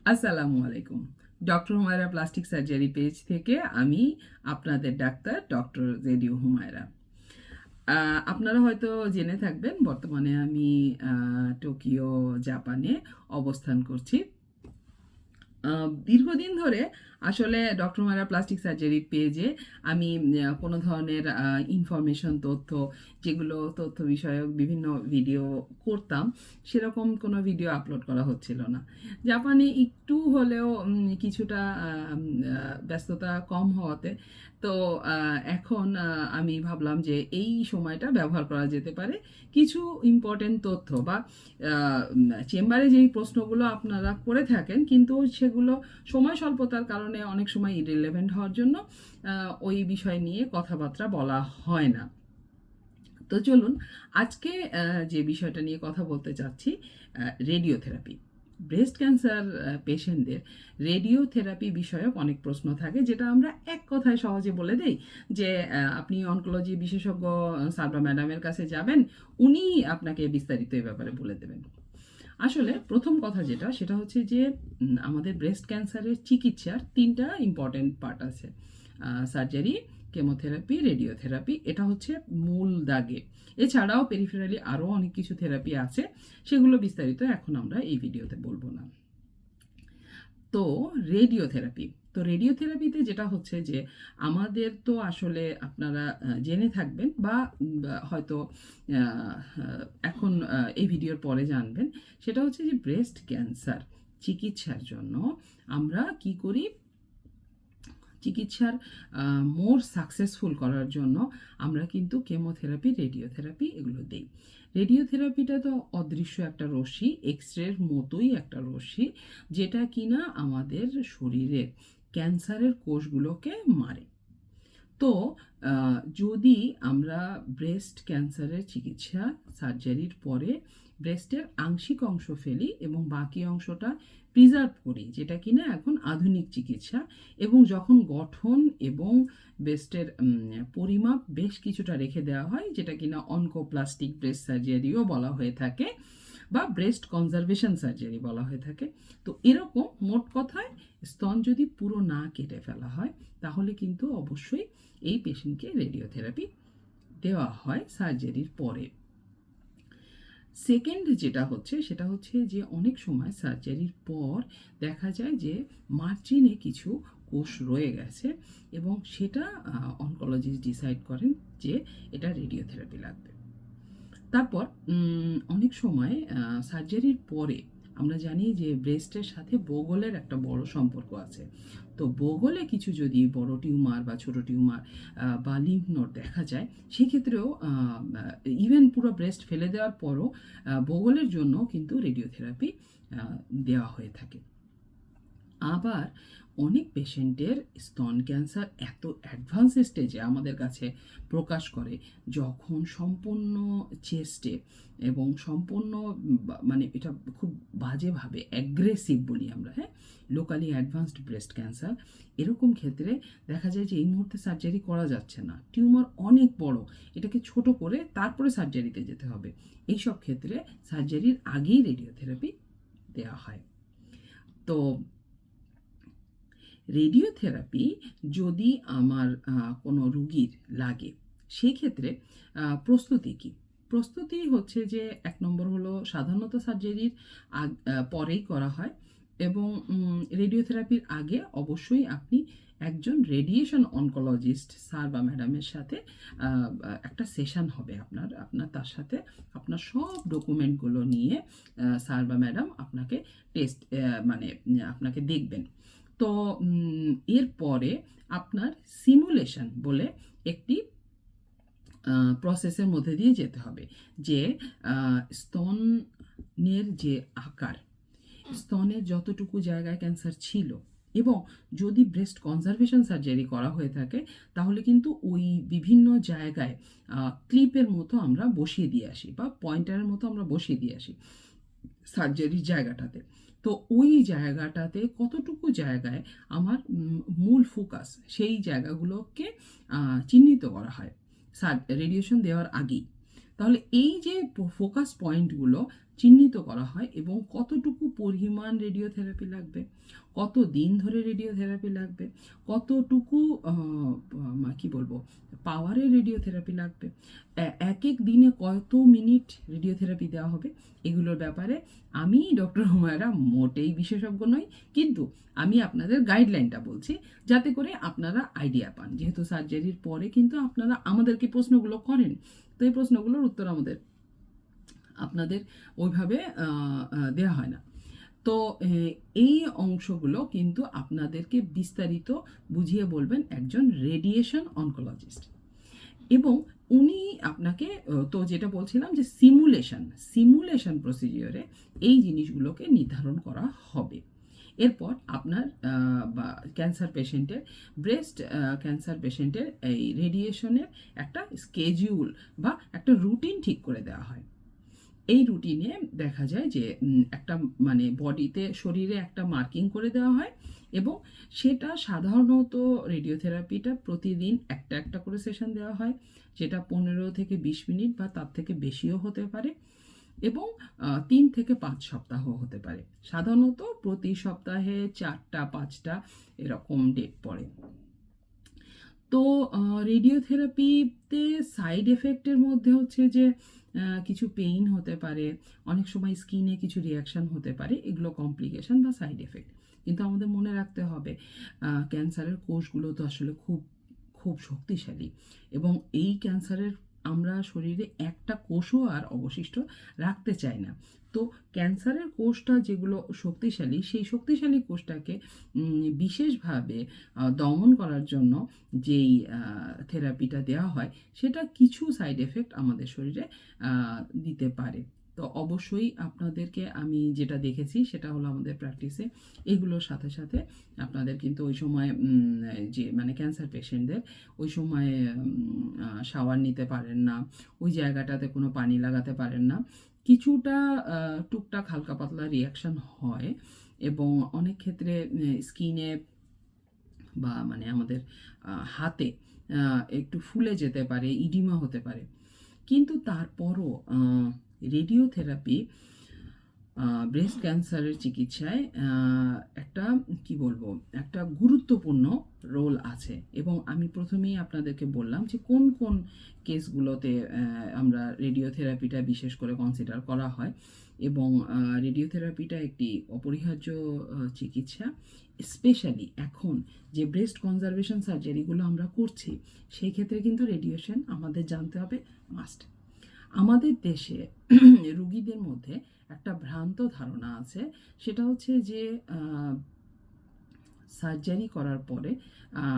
আসসালামু আলাইকুম। Doctor Humaira plastic surgery page থেকে আমি আপনাদের ডাক্তার ডক্টর জেডিও হুমায়রা। আপনারা হয়তো জেনে থাকবেন বর্তমানে আমি টোকিও, জাপানে অবস্থান করছি। দীর্ঘদিন ধরে আসলে ডক্টর মারা প্লাস্টিক সার্জারি পেজে আমি কোনো ধরনের ইনফরমেশন তথ্য, যেগুলো তথ্য বিষয়ক বিভিন্ন ভিডিও করতাম, সেরকম কোনো ভিডিও আপলোড করা হচ্ছিল না। জাপানে একটু হলেও কিছুটা ব্যস্ততা কম হওয়াতে তো এখন আমি ভাবলাম যে এই সময়টা ব্যবহার করা যেতে পারে কিছু ইম্পর্টেন্ট তথ্য বা চেম্বারে যেই প্রশ্নগুলো আপনারা করে থাকেন, কিন্তু সেগুলো সময় স্বল্পতার কারণে অনেক সময় ইরিলেভেন্ট হওয়ার জন্য ওই বিষয় নিয়ে কথাবার্তা বলা হয় না। তো চলুন আজকে যে বিষয়টা নিয়ে কথা বলতে চাচ্ছি, রেডিওথেরাপি। ব্রেস্ট ক্যান্সার পেশেন্টদের রেডিওথেরাপি বিষয়ক অনেক প্রশ্ন থাকে, যেটা আমরা এক কথায় সহজে বলে দেই যে আপনি অনকোলজি বিশেষজ্ঞ স্যার বা ম্যাডামের কাছে যাবেন, উনিই আপনাকে বিস্তারিত এ ব্যাপারে বলে দেবেন। আসলে প্রথম কথা যেটা, সেটা হচ্ছে যে আমাদের ব্রেস্ট ক্যান্সারের চিকিৎসার তিনটা ইম্পর্টেন্ট পার্ট আছে: সার্জারি, কেমোথেরাপি, রেডিওথেরাপি। এটা হচ্ছে মূল দাগে। এছাড়াও পেরিফেরালি আরও অনেক কিছু থেরাপি আছে, সেগুলো বিস্তারিত এখন আমরা এই ভিডিওতে বলবো না। তো রেডিওথেরাপি, রেডিওথেরাপিতে যেটা হচ্ছে যে আমাদের তো আসলে আপনারা জেনে থাকবেন বা হয়তো এখন এই ভিডিওর পরে জানবেন, সেটা হচ্ছে যে ব্রেস্ট ক্যান্সার চিকিৎসার জন্য আমরা কি করি, চিকিৎসার মোর সাকসেসফুল করার জন্য আমরা কিন্তু কেমোথেরাপি, রেডিওথেরাপি এগুলো দেই। রেডিওথেরাপিটা তো অদৃশ্য একটা রশ্মি, এক্সরের মতোই একটা রশ্মি, যেটা কিনা আমাদের শরীরের ক্যান্সারের কোষগুলোকে মারে। তো যদি আমরা ব্রেস্ট ক্যান্সারের চিকিৎসা সার্জারির পরে ব্রেস্টের আংশিক অংশ ফেলি এবং বাকি অংশটা প্রিজার্ভ করি, যেটা কিনা এখন আধুনিক চিকিৎসা, এবং যখন গঠন এবং ব্রেস্টের পরিমাপ বেশ কিছুটা রেখে দেওয়া হয়, যেটা কিনা অনকোপ্লাস্টিক ব্রেস্ট সার্জারিও বলা হয়ে থাকে বা ব্রেস্ট কনজারভেশন সার্জারি বলা হয়ে থাকে। তো এরকম মোট কথায় স্তন যদি পুরো না কেটে ফেলা হয়, তাহলে কিন্তু অবশ্যই এই পেশেন্টকে রেডিওথেরাপি দেওয়া হয় সার্জারির পরে। সেকেন্ড যেটা হচ্ছে, সেটা হচ্ছে যে অনেক সময় সার্জারির পর দেখা যায় যে মার্জিনে কিছু কোষ রয়ে গেছে, এবং সেটা অনকোলজিস্ট ডিসাইড করেন যে এটা রেডিওথেরাপি লাগবে। তারপর অনেক সময় সার্জারির পরে আমরা জানি যে ব্রেস্টের সাথে বগলের একটা বড় সম্পর্ক আছে। তো বগলে কিছু যদি বড় টিউমার বা ছোট টিউমার বা লিম্ফ নোড দেখা যায়, সেক্ষেত্রেও ইভেন পুরো ব্রেস্ট ফেলে দেওয়ার পরও বগলের জন্য কিন্তু রেডিওথেরাপি দেওয়া হয়ে থাকে। আবার অনেক পেশেন্টের স্তন ক্যান্সার এত অ্যাডভান্স স্টেজে আমাদের কাছে প্রকাশ করে, যখন সম্পূর্ণ চেস্টে এবং সম্পূর্ণ মানে এটা খুব বাজেভাবে অ্যাগ্রেসিভ বলি আমরা, হ্যাঁ, লোকালি অ্যাডভান্সড ব্রেস্ট ক্যান্সার। এরকম ক্ষেত্রে দেখা যায় যে এই মুহূর্তে সার্জারি করা যাচ্ছে না, টিউমার অনেক বড়, এটাকে ছোট করে তারপরে সার্জারিতে যেতে হবে। এইসব ক্ষেত্রে সার্জারির আগেই রেডিওথেরাপি দেওয়া হয়। তো রেডিওথেরাপি যদি আমার কোনো রুগীর লাগে, সেক্ষেত্রে প্রস্তুতি কী? প্রস্তুতি হচ্ছে যে এক নম্বর হলো সাধারণত সার্জারির পরেই করা হয়, এবং রেডিওথেরাপির আগে অবশ্যই আপনি একজন রেডিয়েশন অনকোলজিস্ট স্যার বা ম্যাডামের সাথে একটা সেশন হবে আপনার আপনার তার সাথে আপনার সব ডকুমেন্টগুলো নিয়ে স্যার বা ম্যাডাম আপনাকে টেস্ট মানে আপনাকে দেখবেন। তো এরপরে আপনার সিমুলেশন বলে একটি প্রসেসের মধ্যে দিয়ে যেতে হবে, যে স্তনের যে আকার, স্তনের যতটুকু জায়গায় ক্যান্সার ছিল, এবং যদি ব্রেস্ট কনজারভেশন সার্জারি করা হয়ে থাকে, তাহলে কিন্তু ওই বিভিন্ন জায়গায় ক্লিপের মতো আমরা বসিয়ে দিয়ে আসি বা পয়েন্টারের মতো আমরা বসিয়ে দিয়ে আসি সার্জারির জায়গাটাতে। তো ওই জায়গাটাতে কতটুকু জায়গায় আমার মূল ফোকাস, সেই জায়গাগুলোকে চিহ্নিত করা হয় রেডিয়েশন দেওয়ার আগেই। তাহলে এই যে ফোকাস পয়েন্টগুলো চিহ্নিত করা হয় এবং কতটুকু পরিমাণ রেডিওথেরাপি লাগবে, কত দিন ধরে রেডিওথেরাপি লাগবে, কতটুকু কি বলবো পাওয়ারের রেডিওথেরাপি লাগবে, এক এক দিনে কত মিনিট রেডিওথেরাপি দেওয়া হবে, এগুলোর ব্যাপারে আমি ডক্টর হুমায়রা মোটেই বিশেষজ্ঞ নই, কিন্তু আমি আপনাদের গাইডলাইনটা বলছি যাতে করে আপনারা আইডিয়া পান। যেহেতু সার্জারির পরে কিন্তু আপনারা আমাদেরকে প্রশ্নগুলো করেন, তো এই প্রশ্নগুলোর উত্তর আপনাদের ওইভাবে দেওয়া হয় না। তো এই অংশগুলো কিন্তু আপনাদেরকে বিস্তারিত বুঝিয়ে বলবেন একজন রেডিয়েশন অনকোলজিস্ট, এবং উনি আপনাকে তো যেটা বলছিলাম যে সিমুলেশন প্রসিজিওরে এই জিনিসগুলোকে নির্ধারণ করা হবে। এরপর আপনার বা ক্যান্সার পেশেন্টের ব্রেস্ট ক্যান্সার পেশেন্টের এই রেডিয়েশনের একটা স্কেডিউল বা একটা রুটিন ঠিক করে দেওয়া হয়। এই রুটিনে দেখা যায় যে একটা মানে বডিতে শরীরে একটা মার্কিং করে দেওয়া হয়, এবং সেটা সাধারণত রেডিওথেরাপিটা প্রতিদিন একটা একটা করে সেশন দেওয়া হয়, যেটা 15 থেকে 20 মিনিট বা তার থেকে বেশিও হতে পারে, এবং 3 থেকে 5 সপ্তাহ হতে পারে। সাধারণত প্রতি সপ্তাহে 4টা 5টা এরকম ডেট পড়ে। তো রেডিওথেরাপিতে সাইড এফেক্টের মধ্যে হচ্ছে যে কিছু পেইন হতে পারে, অনেক সময় স্কিনে কিছু রিয়াকশান হতে পারে, এগুলো কমপ্লিকেশন বা সাইড এফেক্ট। কিন্তু আমাদের মনে রাখতে হবে ক্যান্সারের কোষগুলো তো আসলে খুব খুব শক্তিশালী, এবং এই ক্যান্সারের আমরা শরীরে একটা কোষও আর অবশিষ্ট রাখতে চাই না। তো ক্যান্সারের কোষটা যেগুলো শক্তিশালী, সেই শক্তিশালী কোষটাকে বিশেষভাবে দমন করার জন্য যেই থেরাপিটা দেওয়া হয়, সেটা কিছু সাইড এফেক্ট আমাদের শরীরে দিতে পারে। তো অবশ্যই আপনাদেরকে আমি যেটা দেখেছি সেটা হলো আমাদের প্র্যাকটিসে এগুলোর সাথে সাথে আপনাদের কিন্তু ওই সময় যে মানে ক্যান্সার পেশেন্টদের ওই সময় শাওয়ার নিতে পারেন না, ওই জায়গাটাতে কোনো পানি লাগাতে পারেন না, কিছুটা টুকটাক হালকা পাতলা রিয়াকশান হয়, এবং অনেক ক্ষেত্রে স্কিনে বা মানে আমাদের হাতে একটু ফুলে যেতে পারে, ইডিমা হতে পারে। কিন্তু তারপরও রেডিওথেরাপি ব্রেস্ট ক্যান্সারের চিকিৎসায় একটা কি বলবো একটা গুরুত্বপূর্ণ রোল আছে, এবং আমি প্রথমেই আপনাদেরকে বললাম যে কোন কোন কেসগুলোতে আমরা রেডিওথেরাপিটা বিশেষ করে কনসিডার করা হয়, এবং রেডিওথেরাপিটা একটি অপরিহার্য চিকিৎসা। স্পেশালি এখন যে ব্রেস্ট কনজারভেশন সার্জারিগুলো আমরা করছি, সেই ক্ষেত্রে কিন্তু রেডিয়েশন আমাদের জানতে হবে মাস্ট। আমাদের দেশে রুগীদের মধ্যে একটা ভ্রান্ত ধারণা আছে, সেটা হচ্ছে যে সার্জারি করার পরে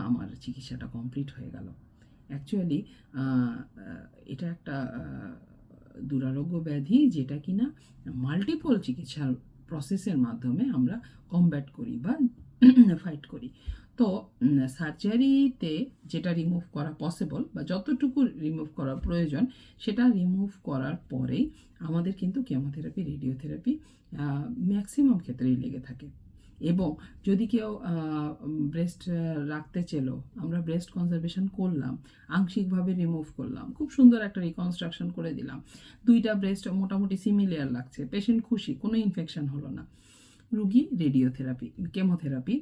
আমার চিকিৎসাটা কমপ্লিট হয়ে গেল। অ্যাকচুয়ালি এটা একটা দুরারোগ্য ব্যাধি, যেটা কিনা মাল্টিপল চিকিৎসার প্রসেসের মাধ্যমে আমরা কমব্যাট করি বা ফাইট করি। তো সার্জারিতে যেটা রিমুভ করা পসিবল বা যতটুকু রিমুভ করা প্রয়োজন, সেটা রিমুভ করার পরেই আমাদের কিন্তু কেমোথেরাপি, রেডিওথেরাপি ম্যাক্সিমাম ক্ষেত্রেই লেগে থাকে। এবং যদি কেউ ব্রেস্ট রাখতে চেলো, আমরা ব্রেস্ট কনজারভেশন করলাম, আংশিকভাবে রিমুভ করলাম, খুব সুন্দর একটা রিকনস্ট্রাকশন করে দিলাম, 2টা ব্রেস্ট মোটামুটি সিমিলার লাগছে, পেশেন্ট খুশি, কোনো ইনফেকশন হলো না, রুগী রেডিওথেরাপি কেমোথেরাপি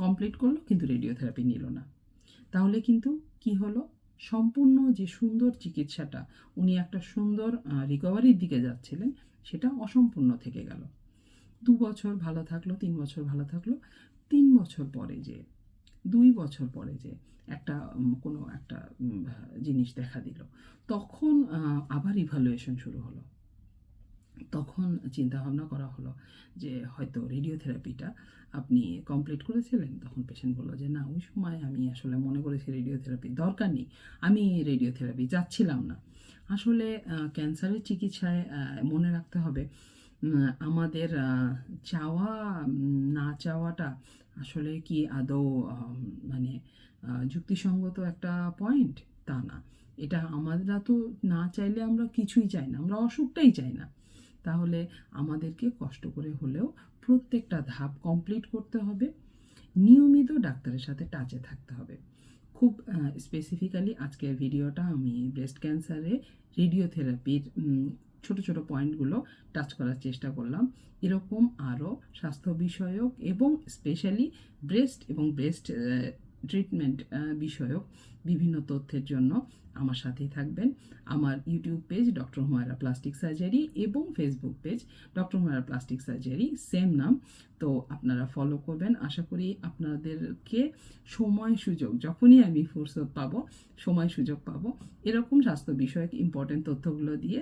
কমপ্লিট করলো কিন্তু রেডিওথেরাপি নিল না, তাহলে কিন্তু কি হলো, সম্পূর্ণ যে সুন্দর চিকিৎসাটা উনি একটা সুন্দর রিকভারির দিকে যাচ্ছিলেন, সেটা অসম্পূর্ণ থেকে গেল। 2 বছর ভালো থাকলো, 3 বছর ভালো থাকলো, 3 বছর পরে যে 2 বছর পরে যে একটা কোনো একটা জিনিস দেখা দিল, তখন আবার ইভ্যালুয়েশন শুরু হলো। তখন চিন্তা ভাবনা করা হলো যে হয়তো রেডিওথেরাপিটা আপনি কমপ্লিট করেছিলেন। তখন পেশেন্ট বললো যে না, ওই সময় আমি আসলে মনে করেছি রেডিওথেরাপির দরকার নেই, আমি রেডিওথেরাপি যাচ্ছিলাম না। আসলে ক্যান্সারের চিকিৎসায় মনে রাখতে হবে আমাদের চাওয়া না চাওয়াটা আসলে কি আদৌ মানে যুক্তিসঙ্গত একটা পয়েন্ট, তা না। এটা আমরা তো না চাইলে আমরা কিছুই চাই না, আমরা অসুখটাই চাই না। তাহলে আমাদেরকে কষ্ট করে হলেও প্রত্যেকটা ধাপ কমপ্লিট করতে হবে, নিয়মিত ডাক্তারের সাথে টাচে থাকতে হবে। খুব স্পেসিফিক্যালি আজকের ভিডিওটা আমি ব্রেস্ট ক্যান্সারে রেডিওথেরাপির ছোট ছোট পয়েন্টগুলো টাচ করার চেষ্টা করলাম। এরকম আরও স্বাস্থ্য বিষয়ক এবং স্পেশালি ব্রেস্ট এবং ব্রেস্ট ট্রিটমেন্ট বিষয়ক বিভিন্ন তথ্যের জন্য আমার সাথেই থাকবেন। আমার YouTube page doctor Humaira plastic surgery এবং Facebook page doctor Humaira plastic surgery, same নাম। তো আপনারা ফলো করবেন। আশা করি আপনাদেরকে সময় সুযোগ যখনই আমি ফুরসত পাবো, সময় সুযোগ পাবো, এরকম স্বাস্থ্য বিষয়ক ইম্পর্টেন্ট তথ্যগুলো দিয়ে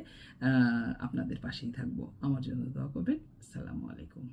আপনাদের পাশেই থাকবো। আমার জন্য দোয়া করবেন। আসসালামু আলাইকুম।